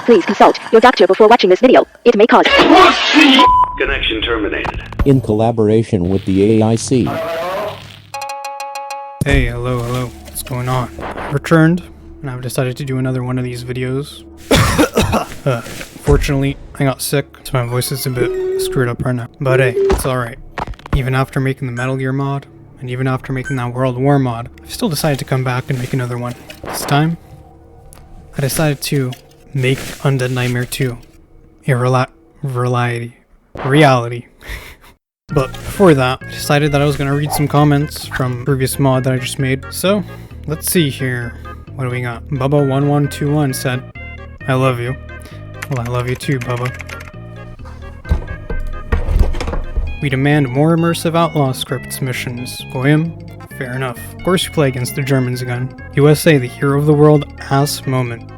Please consult your doctor before watching this video. It may cause Connection terminated. In collaboration with the AIC. Hey, hello, what's going on? I returned, and I've decided to do another one of these videos. Fortunately, I got sick, so my voice is a bit screwed up right now. But hey, it's alright. Even after making the Metal Gear mod, and even after making that World War mod, I've still decided to come back and make another one. This time, I decided to make Undead Nightmare 2 a reality. But before that, I decided that I was going to read some comments from previous mod that I just made. So, let's see here. What do we got? Bubba1121 said, I love you. Well, I love you too, Bubba. We demand more immersive Outlaw scripts missions. Goyim? Fair enough. Of course you play against the Germans again. USA, the hero of the world, ass moment.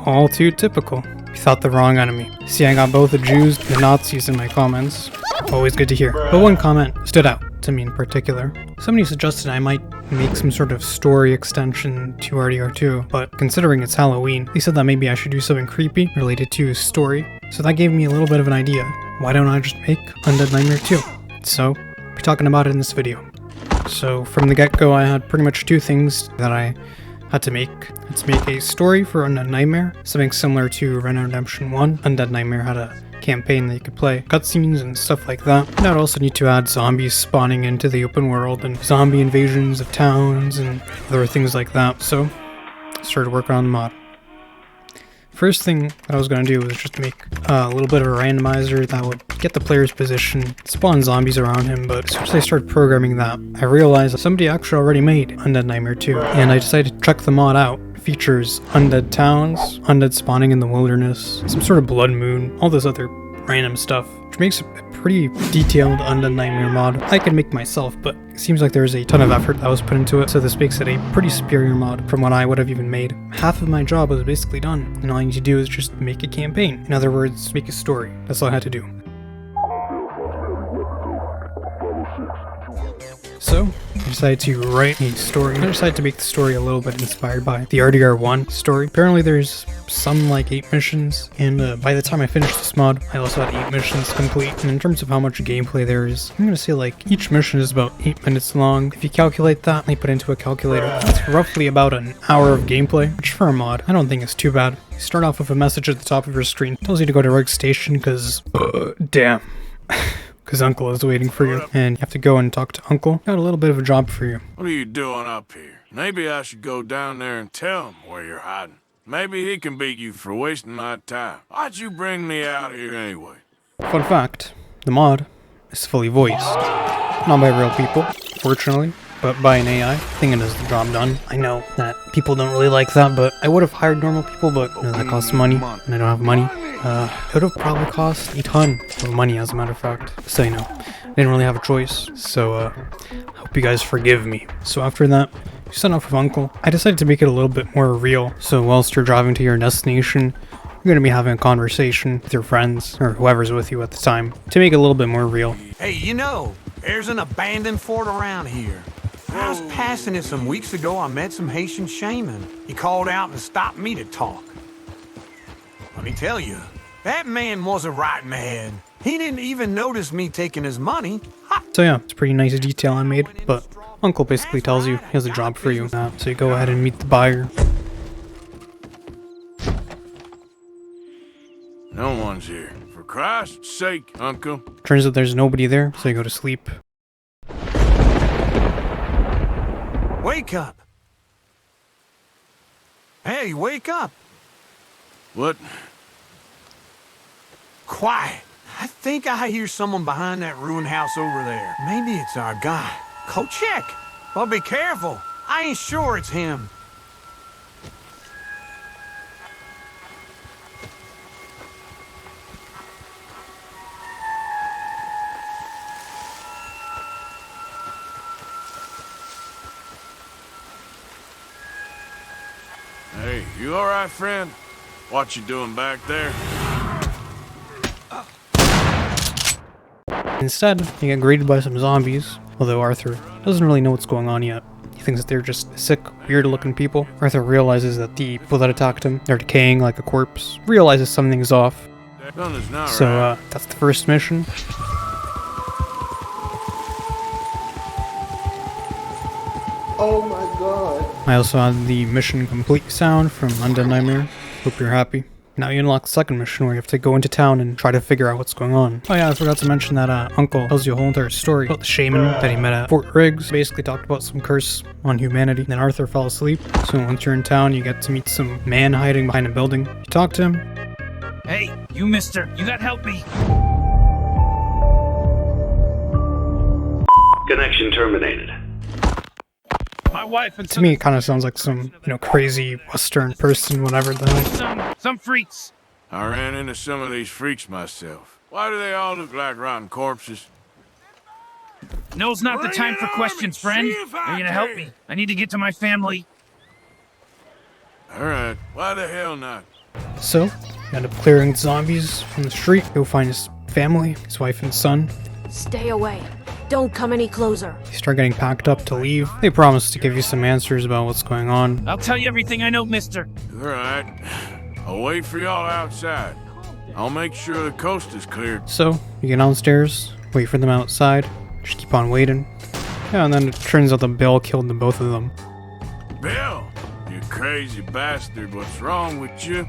All too typical. You thought the wrong enemy. See, I got both the Jews and the Nazis in my comments. Always good to hear. But one comment stood out to me in particular. Somebody suggested I might make some sort of story extension to RDR2, but considering it's Halloween, they said that maybe I should do something creepy related to story. So that gave me a little bit of an idea. Why don't I just make Undead Nightmare 2? So, I'll be talking about it in this video. So, from the get-go, I had pretty much two things that I had to make. Let's make a story for Undead Nightmare, something similar to Red Dead Redemption 1. Undead Nightmare had a campaign that you could play, cutscenes and stuff like that. And I'd also need to add zombies spawning into the open world and zombie invasions of towns and other things like that. So, I started working on the mod. First thing that I was going to do was just make a little bit of a randomizer that would get the player's position, spawn zombies around him, but as soon as I started programming that, I realized that somebody actually already made Undead Nightmare 2, and I decided to check the mod out. It features undead towns, undead spawning in the wilderness, some sort of blood moon, all this other random stuff, which makes a pretty detailed Undead Nightmare mod. I could make myself, but it seems like there's a ton of effort that was put into it, so this makes it a pretty superior mod from what I would have even made. Half of my job was basically done, and all I need to do is just make a campaign. In other words, make a story. That's all I had to do. So, I decided to write a story. I decided to make the story a little bit inspired by the RDR1 story. Apparently there's some like 8 missions, and by the time I finished this mod, I also had 8 missions complete. And in terms of how much gameplay there is, I'm gonna say like each mission is about 8 minutes long. If you calculate that, I put into a calculator, that's roughly about an hour of gameplay, which for a mod, I don't think is too bad. You start off with a message at the top of your screen. It tells you to go to Rogue Station, cause, damn. Because Uncle is waiting for you, and you have to go and talk to Uncle. Got a little bit of a job for you. What are you doing up here? Maybe I should go down there and tell him where you're hiding. Maybe he can beat you for wasting my time. Why'd you bring me out here anyway? Fun fact, the mod is fully voiced. Not by real people, fortunately, but by an AI. I think it does the job done. I know that people don't really like that, but I would have hired normal people, but you know, that costs money, and I don't have money. It would have probably cost a ton of money, as a matter of fact. So, you know, I didn't really have a choice. So, I hope you guys forgive me. So after that, you sent off with Uncle. I decided to make it a little bit more real. So whilst you're driving to your destination, you're going to be having a conversation with your friends, or whoever's with you at the time, to make it a little bit more real. Hey, you know, there's an abandoned fort around here. I was passing it some weeks ago. I met some Haitian shaman. He called out and stopped me to talk. Let me tell you, that man wasn't right mad. He didn't even notice me taking his money. Ha! So yeah, it's a pretty nice detail I made, but Uncle basically tells you he has a job for you. So you go ahead and meet the buyer. No one's here. For Christ's sake, Uncle. Turns out there's nobody there, so you go to sleep. Wake up. Hey, wake up. What? Quiet. I think I hear someone behind that ruined house over there. Maybe it's our guy. Go check. But be careful. I ain't sure it's him. Hey, you all right, friend? What you doing back there? Instead, you get greeted by some zombies, although Arthur doesn't really know what's going on yet. He He thinks that they're just sick, weird-looking people. Arthur realizes that the people that attacked him are decaying like a corpse. Realizes something's off. So, that's the first mission. Oh my god. I also had the mission complete sound from Undead Nightmare. Hope you're happy. Now you unlock the second mission where you have to go into town and try to figure out what's going on. Oh yeah, I forgot to mention that Uncle tells you a whole entire story about the shaman that he met at Fort Riggs. Basically talked about some curse on humanity. Then Arthur fell asleep. So once you're in town, you get to meet some man hiding behind a building. You talk to him. Hey, you mister, you gotta help me. Connection terminated. My wife and To me, it kind of sounds like some, crazy Western person, whatever the heck. some freaks. I ran into some of these freaks myself. Why do they all look like rotten corpses? No's not the time for questions, friend. Are you gonna help me? I need to get to my family. Alright, why the hell not? So, you end up clearing zombies from the street. Go find his family, his wife and son. Stay away. Don't come any closer. You start getting packed up to leave. They promise to give you some answers about what's going on. I'll tell you everything I know, mister. Alright, I'll wait for y'all outside. I'll make sure the coast is cleared. So, you get downstairs, wait for them outside, just keep on waiting. Yeah, and then it turns out that Bill killed the both of them. Bill, you crazy bastard, what's wrong with you?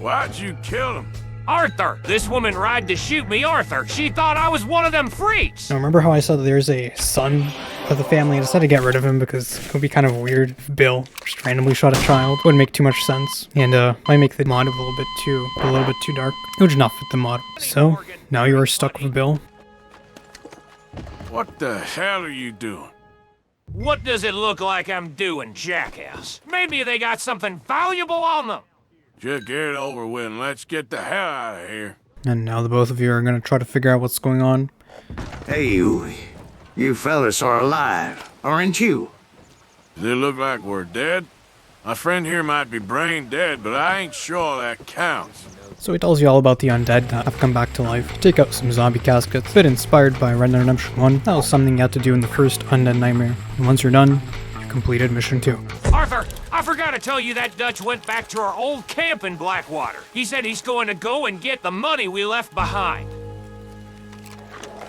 Why'd you kill him? Arthur! This woman tried to shoot me, Arthur. She thought I was one of them freaks. Now, remember how I said that there's a son of the family? I decided to get rid of him because it would be kind of weird if Bill just randomly shot a child. Wouldn't make too much sense. And, might make the mod a little bit too dark. It would not fit the mod. So, now you are stuck with Bill. What the hell are you doing? What does it look like I'm doing, jackass? Maybe they got something valuable on them. Just get it over with and let's get the hell out of here. And now the both of you are going to try to figure out what's going on. Hey, you fellas are alive, aren't you? Does it look like we're dead? My friend here might be brain dead, but I ain't sure that counts. So he tells you all about the undead that have come back to life. Take out some zombie caskets. A bit inspired by Red Dead Redemption 1. That was something you had to do in the first Undead Nightmare. And once you're done, you completed mission 2. Arthur, I forgot to tell you that Dutch went back to our old camp in Blackwater. He said he's going to go and get the money we left behind.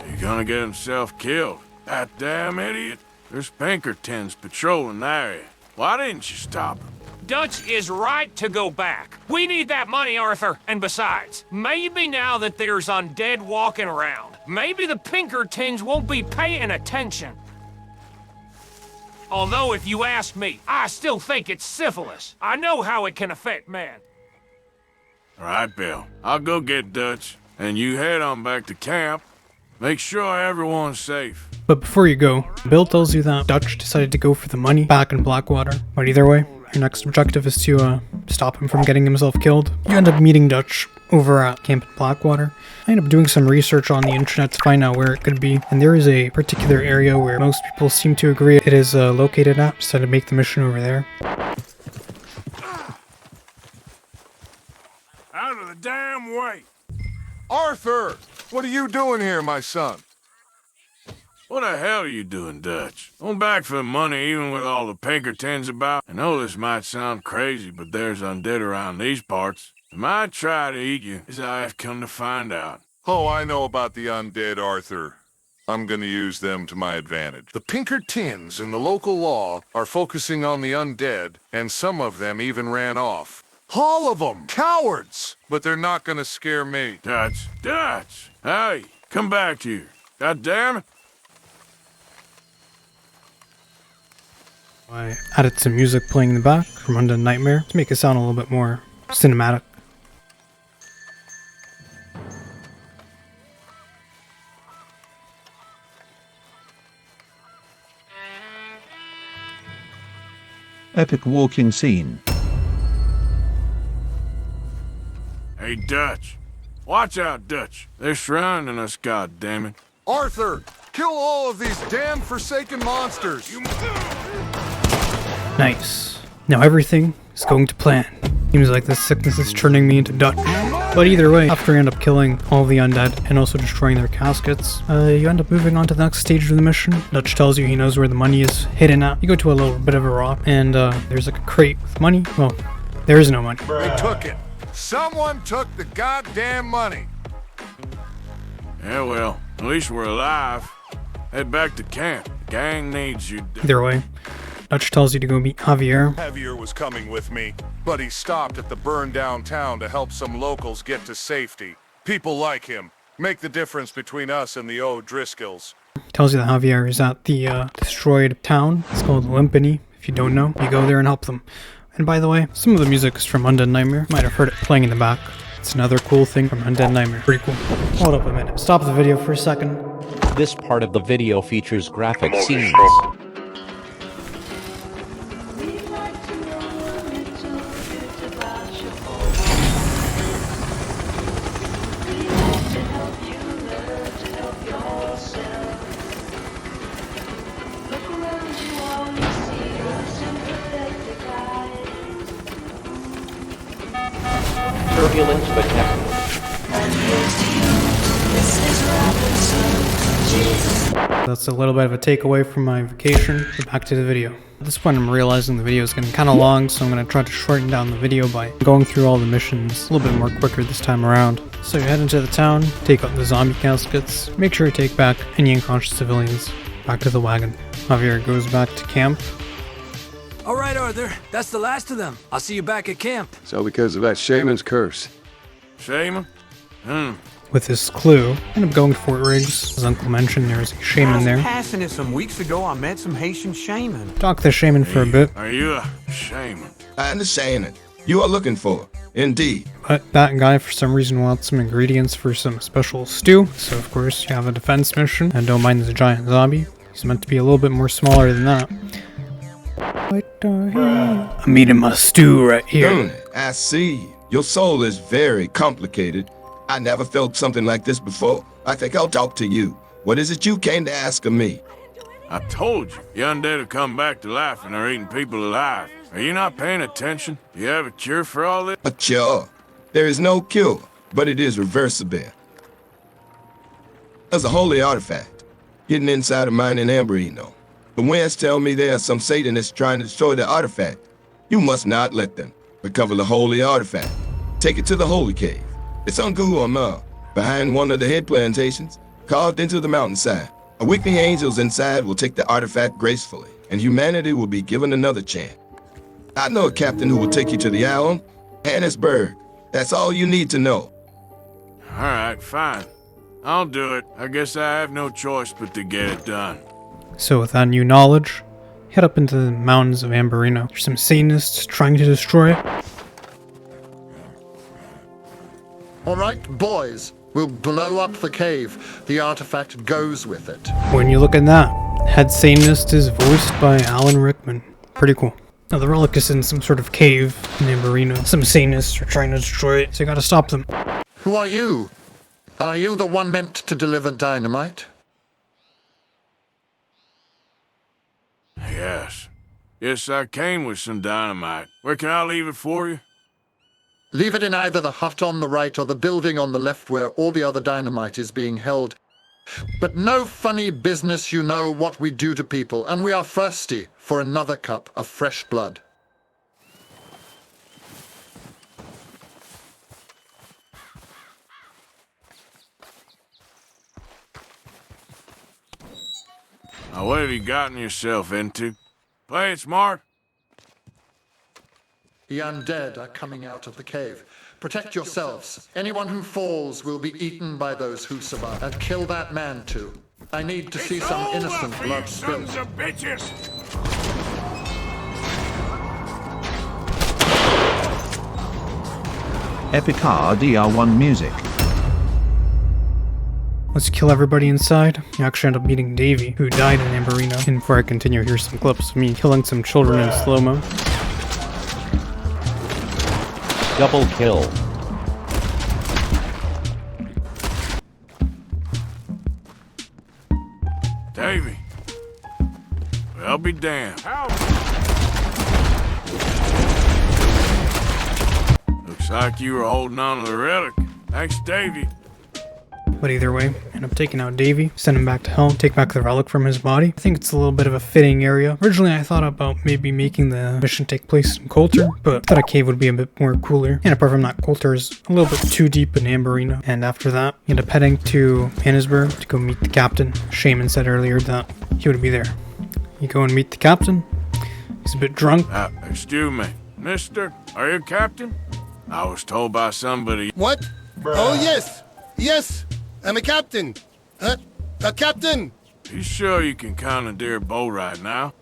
He's gonna get himself killed. That damn idiot. There's Pinkertons patrolling the area. Why didn't you stop him? Dutch is right to go back. We need that money, Arthur. And besides, maybe now that there's undead walking around, maybe the Pinkertons won't be paying attention. Although, if you ask me, I still think it's syphilis. I know how it can affect man. All right, Bill. I'll go get Dutch, and you head on back to camp. Make sure everyone's safe. But before you go, Bill tells you that Dutch decided to go for the money back in Blackwater. But either way, your next objective is to stop him from getting himself killed. You end up meeting Dutch over at Camp in Blackwater. I end up doing some research on the internet to find out where it could be, and there is a particular area where most people seem to agree it is located at. Decided to make the mission over there. Out of the damn way! Arthur! What are you doing here, my son? What the hell are you doing, Dutch? Going back for the money even with all the Pinkertons about? I know this might sound crazy, but there's undead around these parts. They might try to eat you, as I've come to find out. Oh, I know about the undead, Arthur. I'm gonna use them to my advantage. The Pinkertons in the local law are focusing on the undead, and some of them even ran off. All of them! Cowards! But they're not gonna scare me. Dutch! Hey, come back here. God damn it! I added some music playing in the back from Undead Nightmare to make it sound a little bit more cinematic. Epic walking scene. Hey, Dutch. Watch out, Dutch. They're surrounding us, goddammit. Arthur! Kill all of these damn forsaken monsters! Nice. Now everything is going to plan. Seems like this sickness is turning me into Dutch. But either way, after you end up killing all the undead and also destroying their caskets, you end up moving on to the next stage of the mission. Dutch tells you he knows where the money is hidden at. You go to a little bit of a rock, and there's like a crate with money. Well, there is no money. They took it. Someone took the goddamn money. Yeah, well, at least we're alive. Head back to camp. The gang needs you. Either way, Dutch tells you to go meet Javier. Javier was coming with me, but he stopped at the burned down town to help some locals get to safety. People like him make the difference between us and the O'Driscolls. Tells you that Javier is at the destroyed town. It's called Limpany. If you don't know, you go there and help them. And by the way, some of the music is from Undead Nightmare. You might have heard it playing in the back. It's another cool thing from Undead Nightmare. Pretty cool. Hold up a minute. Stop the video for a second. This part of the video features graphic scenes. Turbulent but happy. That's a little bit of a takeaway from my vacation. But back to the video. At this point I'm realizing the video is getting kind of long, so I'm going to try to shorten down the video by going through all the missions a little bit more quicker this time around. So you head into the town, take out the zombie caskets, make sure you take back any unconscious civilians. Back to the wagon. Javier goes back to camp. Alright, Arthur, that's the last of them. I'll see you back at camp. So because of that shaman's curse. Shaman? With this clue, end up going to Fort Riggs. As Uncle mentioned, there's a shaman there. Passing it some weeks ago, I met some Haitian shaman. Talk to the shaman for a bit. Are you a shaman? I understand it. You are looking for, indeed. But that guy, for some reason, wants some ingredients for some special stew. So, of course, you have a defense mission. And don't mind the giant zombie. He's meant to be a little bit more smaller than that. I'm eating my stew right here. I see. Your soul is very complicated. I never felt something like this before. I think I'll talk to you. What is it you came to ask of me? I told you, the undead have come back to life and are eating people alive. Are you not paying attention? Do you have a cure for all this? A cure? There is no cure, but it is reversible. There's a holy artifact hidden inside of mine in Amberino. The winds tell me there are some Satanists trying to destroy the artifact. You must not let them. Recover the holy artifact. Take it to the holy cave. It's on Guamar, behind one of the head plantations, carved into the mountainside. A weakling angels inside will take the artifact gracefully, and humanity will be given another chance. I know a captain who will take you to the island, Hannesburg. That's all you need to know. All right, fine. I'll do it. I guess I have no choice but to get it done. So with that new knowledge, head up into the mountains of Amberino. There's some Satanists trying to destroy it. All right, boys, we'll blow up the cave. The artifact goes with it. When you look at that, head Satanist is voiced by Alan Rickman. Pretty cool. Now the relic is in some sort of cave in Amberino. Some Satanists are trying to destroy it, so you gotta stop them. Who are you? Are you the one meant to deliver dynamite? Yes. Yes, I came with some dynamite. Where can I leave it for you? Leave it in either the hut on the right or the building on the left where all the other dynamite is being held. But no funny business, you know what we do to people, and we are thirsty for another cup of fresh blood. Now, what have you gotten yourself into? Play it smart. The undead are coming out of the cave. Protect yourselves. Anyone who falls will be eaten by those who survive. And kill that man too. I need to see some innocent blood spilled. Sons of bitches! Epic RDR1 music. Let's kill everybody inside. You actually end up meeting Davey, who died in Amberino. And before I continue, here's some clips of me killing some children in slow-mo. Double kill. Davey. Well, I'll be damned. Looks Looks like you were holding on to the relic. Thanks, Davy. But either way, end up taking out Davy, send him back to hell, take back the relic from his body. I think it's a little bit of a fitting area. Originally I thought about maybe making the mission take place in Coulter, but I thought a cave would be a bit more cooler. And apart from that, Coulter is a little bit too deep in Amberina. And after that, you end up heading to Annisburg to go meet the captain. Shaman said earlier that he would be there. You go and meet the captain. He's a bit drunk. Excuse me. Mister, are you a captain? I was told by somebody... What? Oh, yes. Yes. I'm a captain. A captain. You sure you can commandeer a boat right now?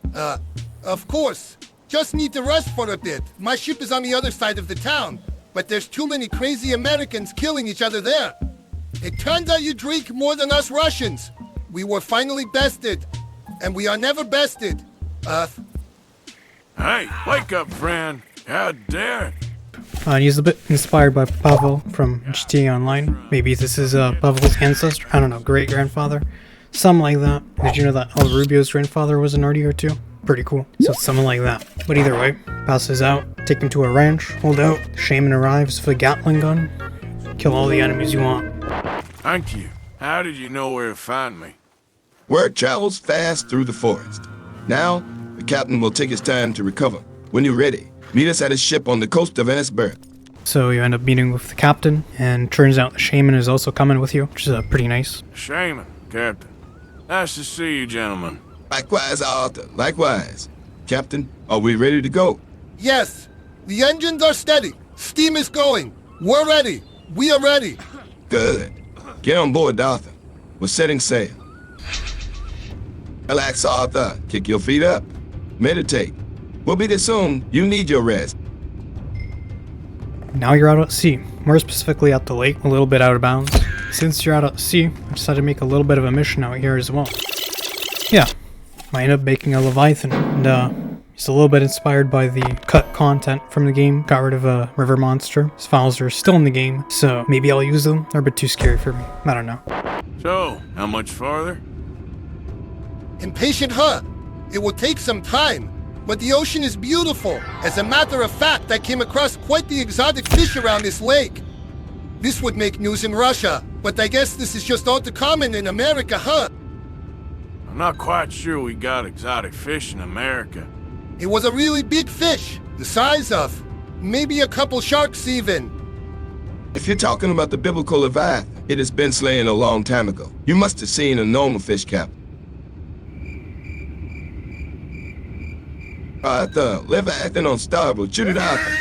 Of course. Just need to rest for a bit. My ship is on the other side of the town, but there's too many crazy Americans killing each other there. It turns out you drink more than us Russians. We were finally bested, and we are never bested. Hey, wake up, friend. How dare it? He's a bit inspired by Pavel from GTA Online. Maybe this is Pavel's ancestor. I don't know, great-grandfather. Something like that. Did you know that El Rubio's grandfather was an RDR2? Pretty cool. So it's something like that. But either way, passes out, take him to a ranch, hold out. Shaman arrives with a Gatling gun. Kill all the enemies you want. Thank you. How did you know where to find me? Word travels fast through the forest. Now, the captain will take his time to recover. When you're ready, meet us at his ship on the coast of Annisburg. So you end up meeting with the captain, and turns out the shaman is also coming with you, which is pretty nice. Shaman, Captain. Nice to see you, gentlemen. Likewise, Arthur. Likewise. Captain, are we ready to go? Yes. The engines are steady. Steam is going. We're ready. We are ready. Good. Get on board, Arthur. We're setting sail. Relax, Arthur. Kick your feet up. Meditate. We'll be there soon. You need your rest. Now you're out at sea, more specifically at the lake, a little bit out of bounds. Since you're out at sea, I decided to make a little bit of a mission out here as well. Yeah, I ended up making a Leviathan, and he's a little bit inspired by the cut content from the game. Got rid of a river monster. His files are still in the game, so maybe I'll use them. They're a bit too scary for me. I don't know. So, how much farther? Impatient huh? It will take some time. But the ocean is beautiful. As a matter of fact, I came across quite the exotic fish around this lake. This would make news in Russia, but I guess this is just all too common in America, huh? I'm not quite sure we got exotic fish in America. It was a really big fish, the size of maybe a couple sharks even. If you're talking about the biblical Leviathan, it has been slain a long time ago. You must have seen a normal fish, Captain. Arthur, Leviathan on starboard. Shoot it, Arthur.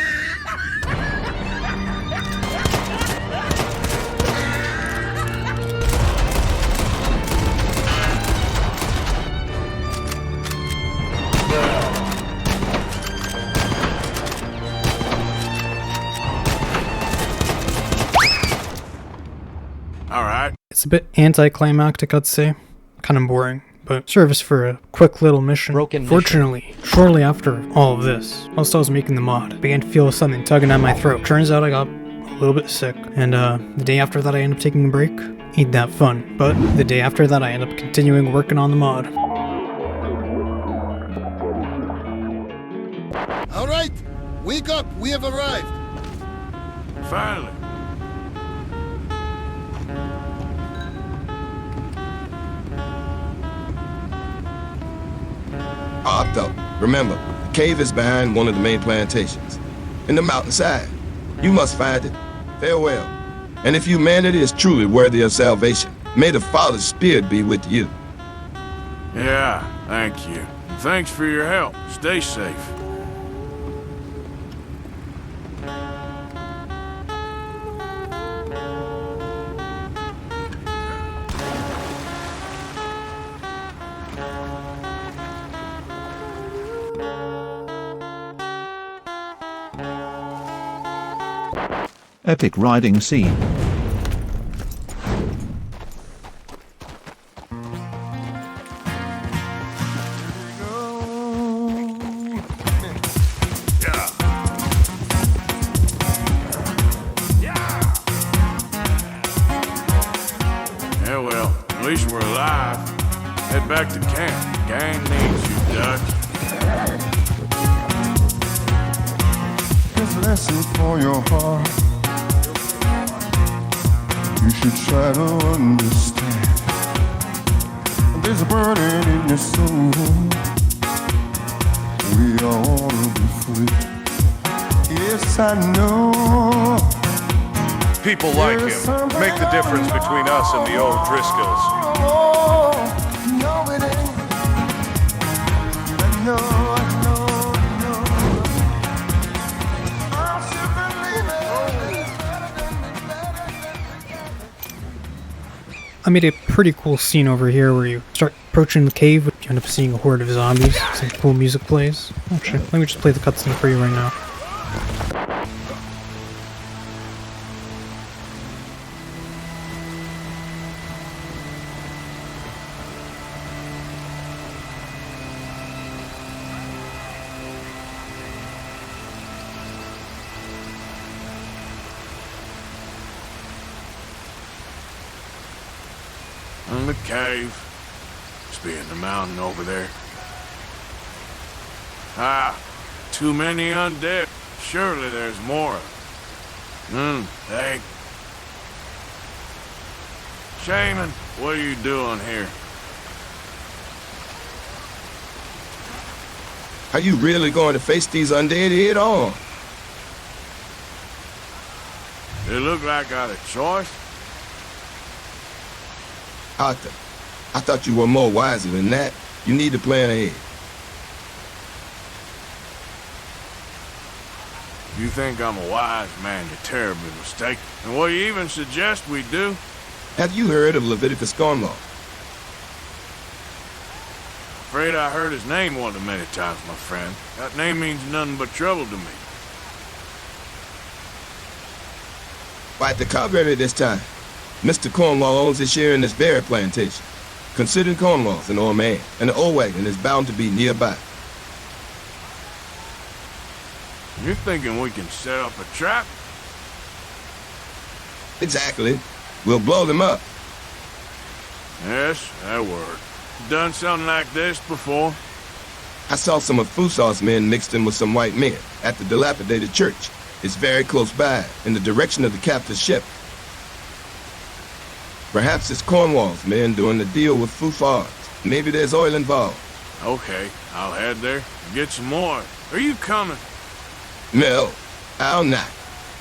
Alright. It's a bit anticlimactic, I'd say. Kind of boring, but serves for a quick little mission. Fortunately, shortly after all of this, whilst I was making the mod, I began to feel something tugging at my throat. Turns out I got a little bit sick, and the day after that I ended up taking a break. Ain't that fun. But the day after that I ended up continuing working on the mod. Alright, wake up, we have arrived. Finally. Arthur, remember, the cave is behind one of the main plantations. In the mountainside. You must find it. Farewell. And if humanity is truly worthy of salvation, may the Father's Spirit be with you. Yeah, thank you. Thanks for your help. Stay safe. Epic riding scene. Yeah, well, at least we're alive. Head back to camp. Gang needs you, Dutch. lesson for your heart. You should try to understand. There's a burning in your soul. We all want to be free. Yes, I know. People like him make the difference between us and the old Driscolls. No, it ain't. I know. I made a pretty cool scene over here where you start approaching the cave, but you end up seeing a horde of zombies. Some cool music plays. Actually, let me just play the cutscene for you right now. In the cave. Must be in the mountain over there. Ah, too many undead. Surely there's more. Hey. Shaman, what are you doing here? Are you really going to face these undead head on? It look like I had a choice. Arthur, I thought you were more wiser than that. You need to plan ahead. You think I'm a wise man, you're terribly mistaken. And what do you even suggest we do? Have you heard of Leviticus Cornwall? Afraid I heard his name one too many times, my friend. That name means nothing but trouble to me. Why, the contrary this time. Mr. Cornwall owns his share in this berry plantation. Consider Cornwall's an old man, and the old wagon is bound to be nearby. You're thinking we can set up a trap? Exactly. We'll blow them up. Yes, that word. Done something like this before? I saw some of Fusaw's men mixed in with some white men at the dilapidated church. It's very close by, in the direction of the captor's ship. Perhaps it's Cornwall's men doing the deal with Fufars. Maybe there's oil involved. Okay, I'll head there and get some more. Are you coming? No, I'll not.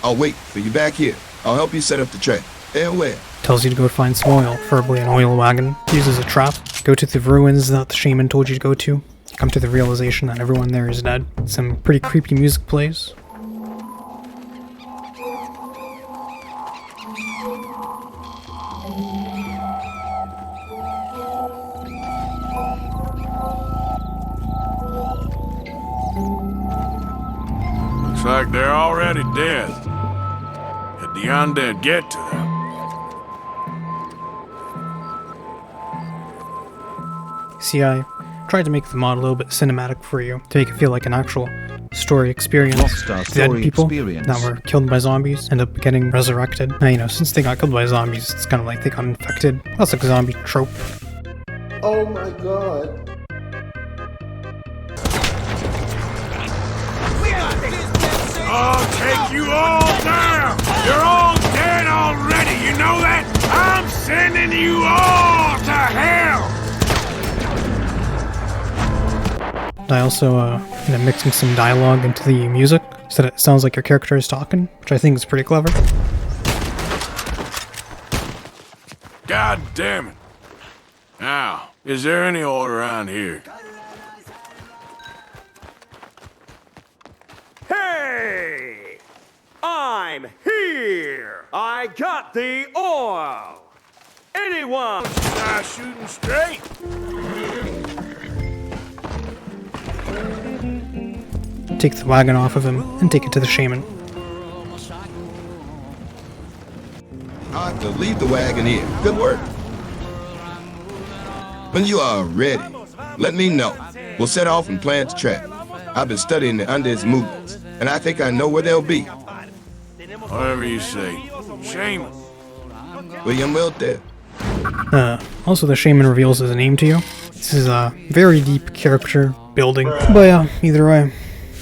I'll wait for you back here. I'll help you set up the trap. Farewell. Tells you to go find some oil, preferably an oil wagon. Uses a trap. Go to the ruins that the shaman told you to go to. Come to the realization that everyone there is dead. Some pretty creepy music plays. Looks like they're already dead. Did the undead get to them? See, I tried to make the mod a little bit cinematic for you, to make it feel like an actual story experience. Dead people that were killed by zombies end up getting resurrected. Now, you know, since they got killed by zombies, it's kind of like they got infected. That's like a zombie trope. Oh my god. I'll take you all down! You're all dead already, you know that? I'm sending you all to hell! I also ended up mixing some dialogue into the music, so that it sounds like your character is talking, which I think is pretty clever. God damn it. Now, is there any order around here? Hey! I'm here! I got the oil! Anyone? Start shooting straight! Take the wagon off of him and take it to the shaman. Arthur, leave the wagon here. Good work. When you are ready, let me know. We'll set off and plant the trap. I've been studying the undead's movements, and I think I know where they'll be. Whatever you say. Shaman. William Wilt there. Also the shaman reveals his name to you. This is a very deep character building. But yeah, either way,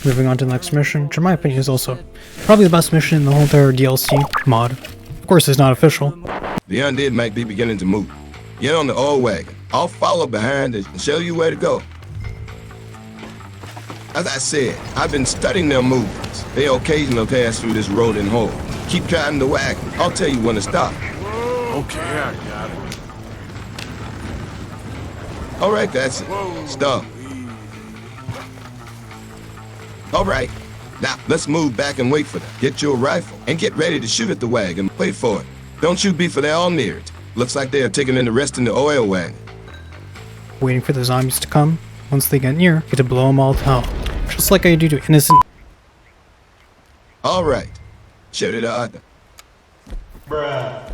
moving on to the next mission, which in my opinion is also probably the best mission in the whole entire DLC mod. Of course, it's not official. The undead might be beginning to move. Get on the old wagon. I'll follow behind it and show you where to go. As I said, I've been studying their movements. They occasionally pass through this rolling hole. Keep driving the wagon. I'll tell you when to stop. Okay, I got it. All right, that's it. Stop. All right. Now, let's move back and wait for them. Get your rifle and get ready to shoot at the wagon. Wait for it. Don't shoot before they're all near it. Looks like they are taking in the rest in the oil wagon. Waiting for the zombies to come. Once they get near, get to blow them all to hell. Just like I do to innocent... All right. Shoot it out. Bruh.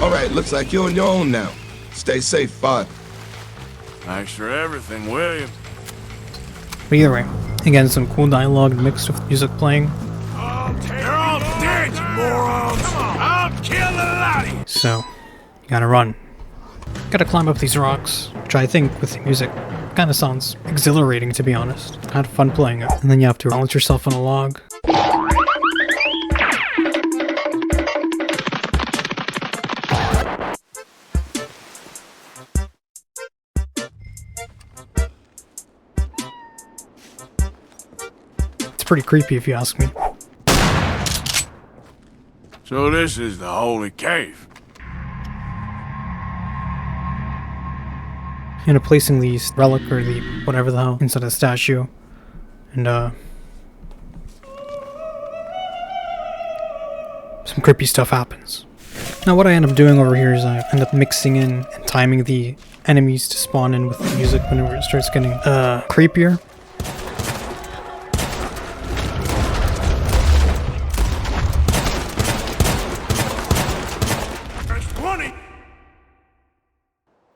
All right, looks like you're on your own now. Stay safe, Father. Thanks for everything, William. But either way, again, some cool dialogue mixed with music playing. They're all dead, you morons! I'll kill the lot of you! So, you gotta run. Gotta climb up these rocks, which I think, with the music, kinda sounds exhilarating, to be honest. Kind of fun playing it. And then you have to balance yourself on a log. It's pretty creepy if you ask me. So this is the holy cave. You know, placing the relic or the whatever the hell inside the statue, and some creepy stuff happens. Now what I end up doing over here is I end up mixing in and timing the enemies to spawn in with the music whenever it starts getting creepier.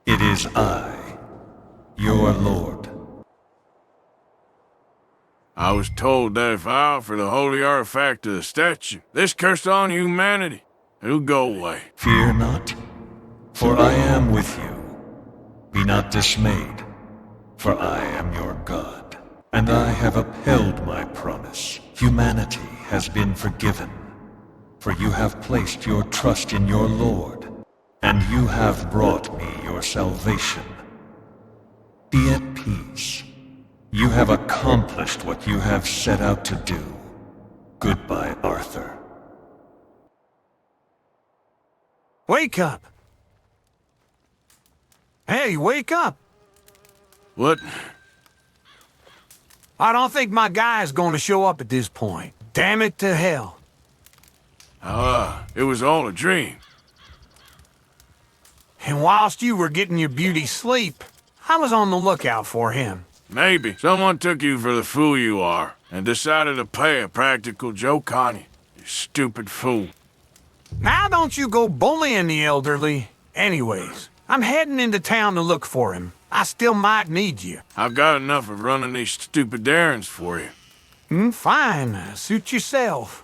It is I, your lord. I was told that if I offer the holy artifact to the statue, this curse on humanity, it'll go away. Fear not, for I am with you. Be not dismayed, for I am your God, and I have upheld my promise. Humanity has been forgiven, for you have placed your trust in your Lord, and you have brought me your salvation. Be at peace. You have accomplished what you have set out to do. Goodbye, Arthur. Wake up! Hey, wake up! What? I don't think my guy is going to show up at this point. Damn it to hell. It was all a dream. And whilst you were getting your beauty sleep, I was on the lookout for him. Maybe someone took you for the fool you are and decided to play a practical joke on you, you stupid fool. Now don't you go bullying the elderly. Anyways, I'm heading into town to look for him. I still might need you. I've got enough of running these stupid errands for you. Fine. Suit yourself.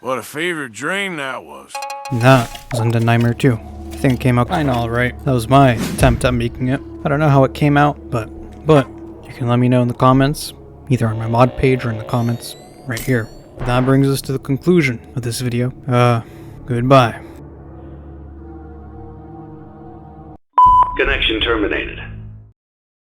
What a fever dream that was. That was Undead Nightmare 2. I think it came out kinda alright. That was my attempt at making it. I don't know how it came out, but you can let me know in the comments, either on my mod page or in the comments right here. But that brings us to the conclusion of this video. Goodbye. Connection terminated.